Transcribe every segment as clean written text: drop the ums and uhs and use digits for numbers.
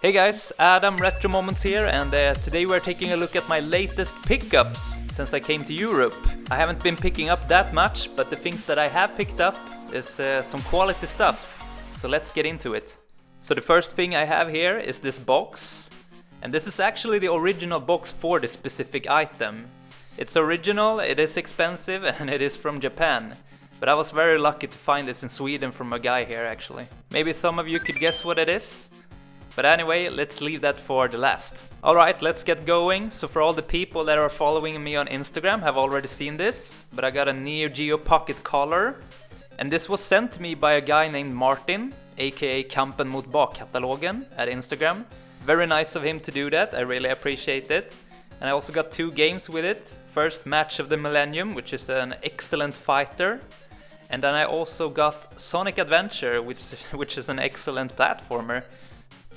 Hey guys, Adam Retro Moments here, and today we're taking a look at my latest pickups since I came to Europe. I haven't been picking up that much, but the things that I have picked up is some quality stuff. So let's get into it. So the first thing I have here is this box, and this is actually the original box for this specific item. It's original, it is expensive, and it is from Japan. But I was very lucky to find this in Sweden from a guy here actually. Maybe some of you could guess what it is? But anyway, let's leave that for the last. Alright, let's get going. So for all the people that are following me on Instagram have already seen this, but I got a Neo Geo Pocket collar. And this was sent to me by a guy named Martin, aka Kampen mot Bakkatalogen at Instagram. Very nice of him to do that, I really appreciate it. And I also got 2 games with it. First, Match of the Millennium, which is an excellent fighter. And then I also got Sonic Adventure, which is an excellent platformer.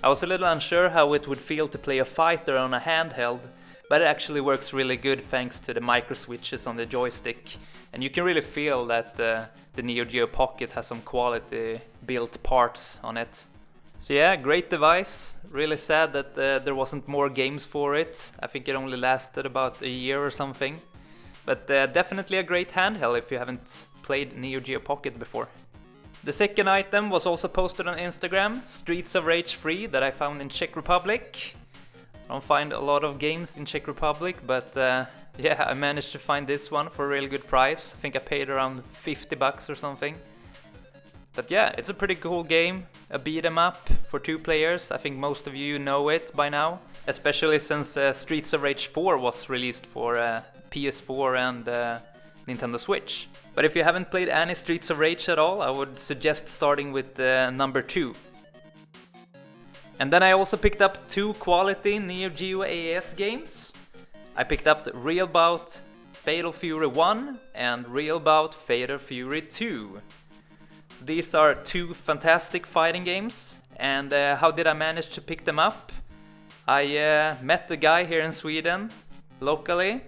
I was a little unsure how it would feel to play a fighter on a handheld, but it actually works really good thanks to the micro switches on the joystick. And you can really feel that the Neo Geo Pocket has some quality built parts on it. So yeah, great device. Really sad that there wasn't more games for it. I think it only lasted about a year or something. But definitely a great handheld if you haven't played Neo Geo Pocket before. The second item was also posted on Instagram, Streets of Rage 3, that I found in Czech Republic. I don't find a lot of games in Czech Republic, but yeah, I managed to find this one for a really good price. I think I paid around 50 bucks or something. But yeah, it's a pretty cool game, a beat 'em up for 2 players. I think most of you know it by now, especially since Streets of Rage 4 was released for PS4 and Nintendo Switch. But if you haven't played any Streets of Rage at all, I would suggest starting with number 2. And then I also picked up 2 quality Neo Geo AES games. I picked up Real Bout Fatal Fury 1 and Real Bout Fatal Fury 2. So these are 2 fantastic fighting games. And how did I manage to pick them up? I met a guy here in Sweden, locally,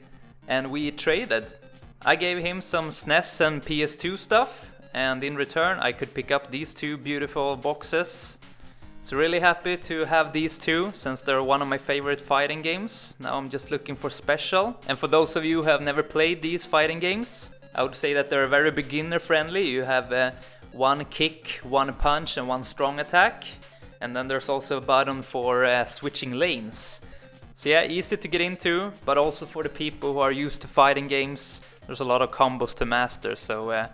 and we traded. I gave him some SNES and PS2 stuff, and in return I could pick up these 2 beautiful boxes. So really happy to have these 2, since they're one of my favorite fighting games. Now I'm just looking for special. And for those of you who have never played these fighting games, I would say that they're very beginner friendly. You have 1 kick, 1 punch and 1 strong attack. And then there's also a button for switching lanes. So yeah, easy to get into, but also for the people who are used to fighting games, there's a lot of combos to master, so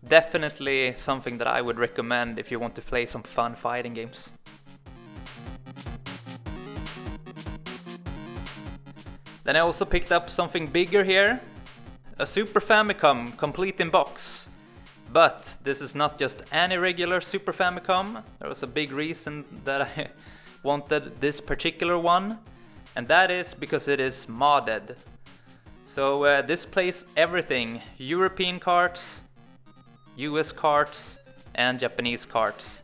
definitely something that I would recommend if you want to play some fun fighting games. Then I also picked up something bigger here, a Super Famicom complete in box. But this is not just any regular Super Famicom, there was a big reason that I wanted this particular one, and that is because it is modded. So this plays everything, European cards, US cards and Japanese cards.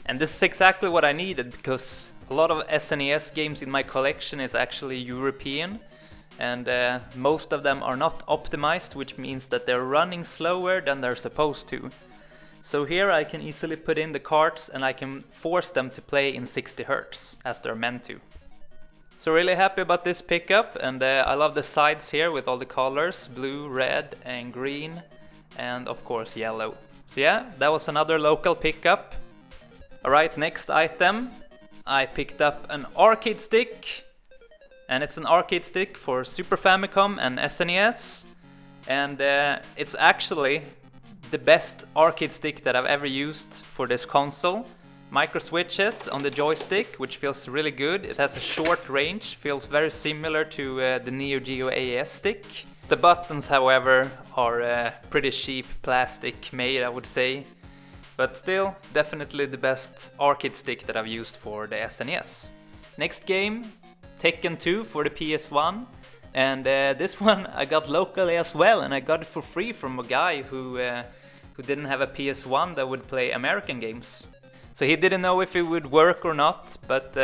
And this is exactly what I needed, because a lot of SNES games in my collection is actually European, and most of them are not optimized, which means that they're running slower than they're supposed to. So here I can easily put in the cards and I can force them to play in 60 Hz as they're meant to. So really happy about this pickup, and I love the sides here with all the colors, blue, red and green, and of course yellow. So yeah, that was another local pickup. Alright, next item. I picked up an arcade stick, and it's an arcade stick for Super Famicom and SNES, and it's actually the best arcade stick that I've ever used for this console. Micro switches on the joystick, which feels really good. It has a short range, feels very similar to the Neo Geo AES stick. The buttons, however, are pretty cheap plastic made, I would say. But still, definitely the best arcade stick that I've used for the SNES. Next game, Tekken II for the PS1. And this one I got locally as well, and I got it for free from a guy who didn't have a PS1 that would play American games. So he didn't know if it would work or not, but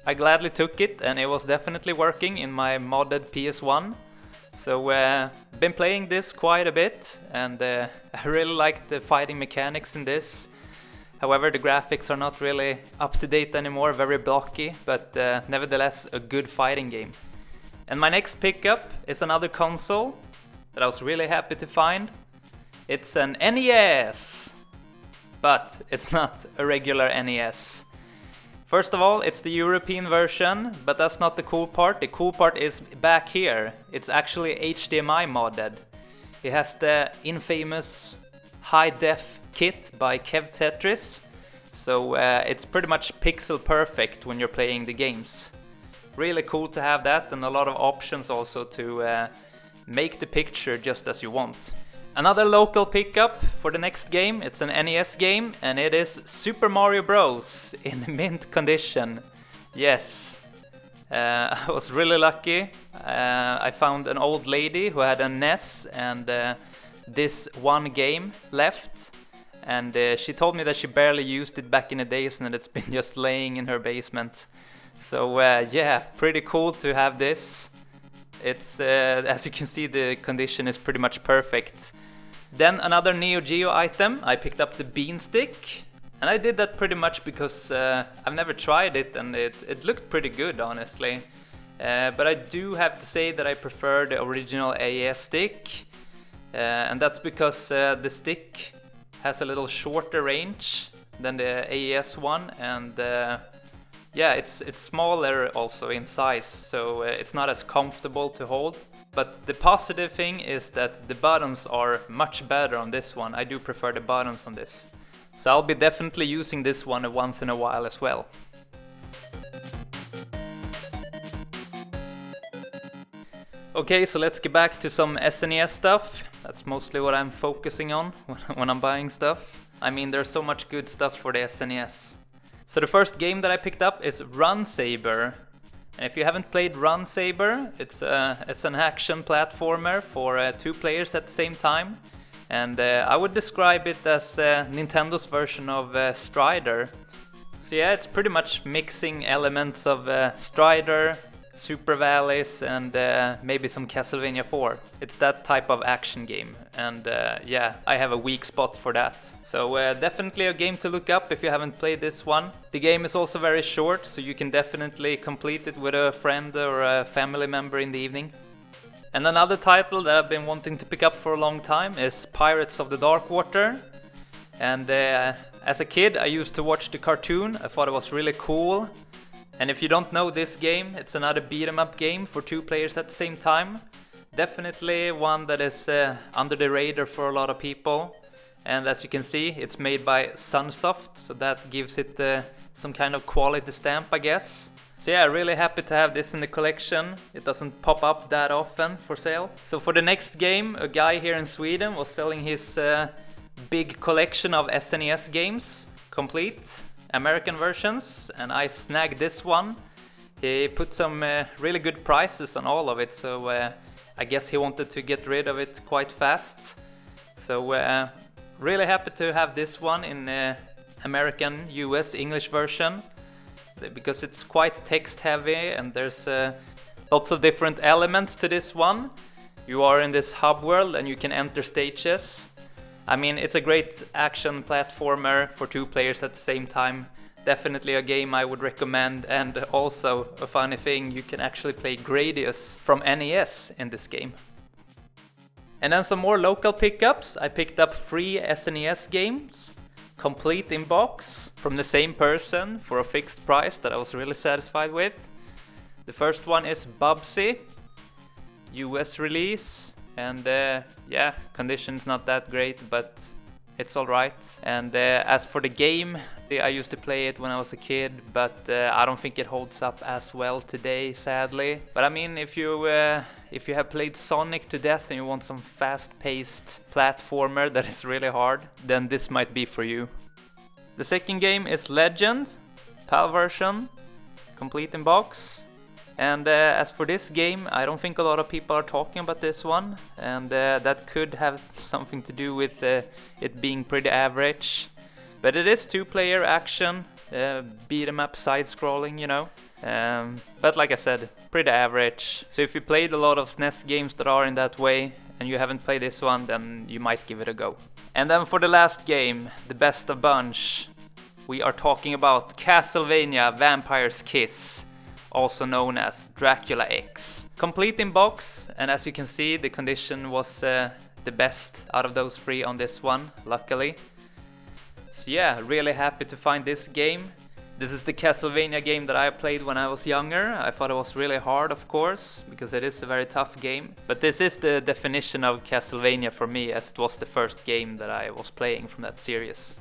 I gladly took it, and it was definitely working in my modded PS1. So been playing this quite a bit, and I really like the fighting mechanics in this. However, the graphics are not really up to date anymore, very blocky, but nevertheless a good fighting game. And my next pickup is another console that I was really happy to find. It's an NES, but it's not a regular NES. First of all, it's the European version, but that's not the cool part. The cool part is back here. It's actually HDMI modded. It has the infamous high-def kit by Kev Tetris, so it's pretty much pixel perfect when you're playing the games. Really cool to have that, and a lot of options also to make the picture just as you want. Another local pickup for the next game, it's an NES game, and it is Super Mario Bros. In mint condition. Yes, I was really lucky. I found an old lady who had a NES and this one game left, and she told me that she barely used it back in the days and that it's been just laying in her basement. So yeah, pretty cool to have this. It's as you can see, the condition is pretty much perfect. Then another Neo Geo item, I picked up the Bean Stick, and I did that pretty much because I've never tried it and it looked pretty good, honestly. But I do have to say that I prefer the original AES stick, and that's because the stick has a little shorter range than the AES one, and yeah, it's smaller also in size, so it's not as comfortable to hold. But the positive thing is that the buttons are much better on this one. I do prefer the buttons on this. So I'll be definitely using this one once in a while as well. Okay, so let's get back to some SNES stuff. That's mostly what I'm focusing on when I'm buying stuff. I mean, there's so much good stuff for the SNES. So the first game that I picked up is Run Saber. And if you haven't played Run Saber, it's an action platformer for 2 players at the same time. And I would describe it as Nintendo's version of Strider. So yeah, it's pretty much mixing elements of Strider, Super Valleys, and maybe some Castlevania 4. It's that type of action game, and yeah, I have a weak spot for that. So definitely a game to look up if you haven't played this one. The game is also very short, so you can definitely complete it with a friend or a family member in the evening. And another title that I've been wanting to pick up for a long time is Pirates of the Dark Water. And as a kid, I used to watch the cartoon. I thought it was really cool. And if you don't know this game, it's another beat-em-up game for 2 players at the same time. Definitely one that is under the radar for a lot of people. And as you can see, it's made by Sunsoft, so that gives it some kind of quality stamp, I guess. So yeah, really happy to have this in the collection. It doesn't pop up that often for sale. So for the next game, a guy here in Sweden was selling his big collection of SNES games, complete. American versions, and I snagged this one. He put some really good prices on all of it, so I guess he wanted to get rid of it quite fast. So really happy to have this one in American, US, English version, because it's quite text heavy and there's lots of different elements to this one. You are in this hub world and you can enter stages. I mean, it's a great action platformer for 2 players at the same time. Definitely a game I would recommend, and also a funny thing, you can actually play Gradius from NES in this game. And then some more local pickups. I picked up 3 SNES games, complete in box, from the same person for a fixed price that I was really satisfied with. The first one is Bubsy, US release. And yeah, condition's not that great, but it's alright. And as for the game, I used to play it when I was a kid, but I don't think it holds up as well today, sadly. But I mean, if you have played Sonic to death and you want some fast-paced platformer that is really hard, then this might be for you. The second game is Legend, PAL version, complete in box. And as for this game, I don't think a lot of people are talking about this one, and that could have something to do with it being pretty average. But it is 2-player action, beat 'em up, side-scrolling, you know. But like I said, pretty average. So if you played a lot of SNES games that are in that way, and you haven't played this one, then you might give it a go. And then for the last game, the best of bunch, We are talking about Castlevania Vampire's Kiss, also known as Dracula X. Complete in box, and as you can see, the condition was the best out of those three on this one, luckily. So yeah, really happy to find this game. This is the Castlevania game that I played when I was younger. I thought it was really hard, of course, because it is a very tough game. But this is the definition of Castlevania for me, as it was the first game that I was playing from that series.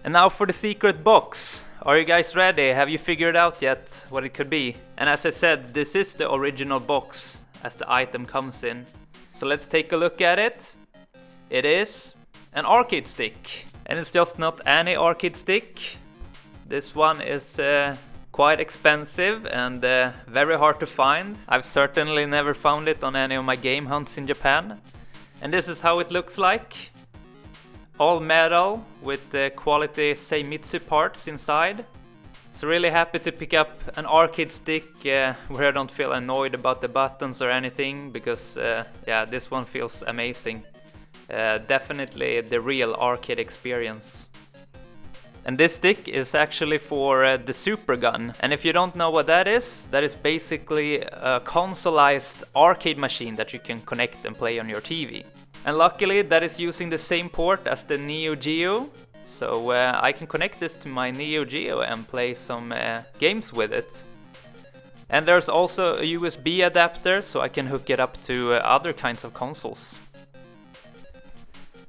And now for the secret box. Are you guys ready? Have you figured out yet what it could be? And as I said, this is the original box as the item comes in. So let's take a look at it. It is an arcade stick. And it's just not any arcade stick. This one is quite expensive and very hard to find. I've certainly never found it on any of my game hunts in Japan. And this is how it looks like. All metal with quality Seimitsu parts inside. So really happy to pick up an arcade stick where I don't feel annoyed about the buttons or anything, because yeah, this one feels amazing. Definitely the real arcade experience. And this stick is actually for the Super Gun. And if you don't know what that is basically a consoleized arcade machine that you can connect and play on your TV. And luckily that is using the same port as the Neo Geo, so I can connect this to my Neo Geo and play some games with it. And there's also a USB adapter, so I can hook it up to other kinds of consoles.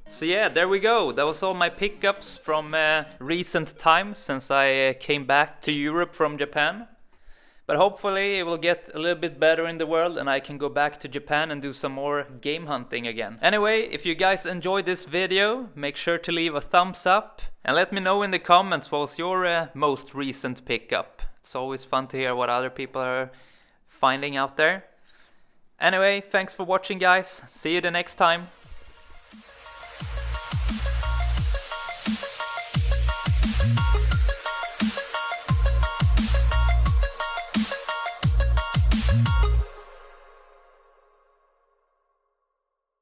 So yeah, there we go. That was all my pickups from recent times since I came back to Europe from Japan. But hopefully it will get a little bit better in the world and I can go back to Japan and do some more game hunting again. Anyway, if you guys enjoyed this video, make sure to leave a thumbs up and let me know in the comments what was your most recent pickup. It's always fun to hear what other people are finding out there. Anyway, thanks for watching guys. See you the next time.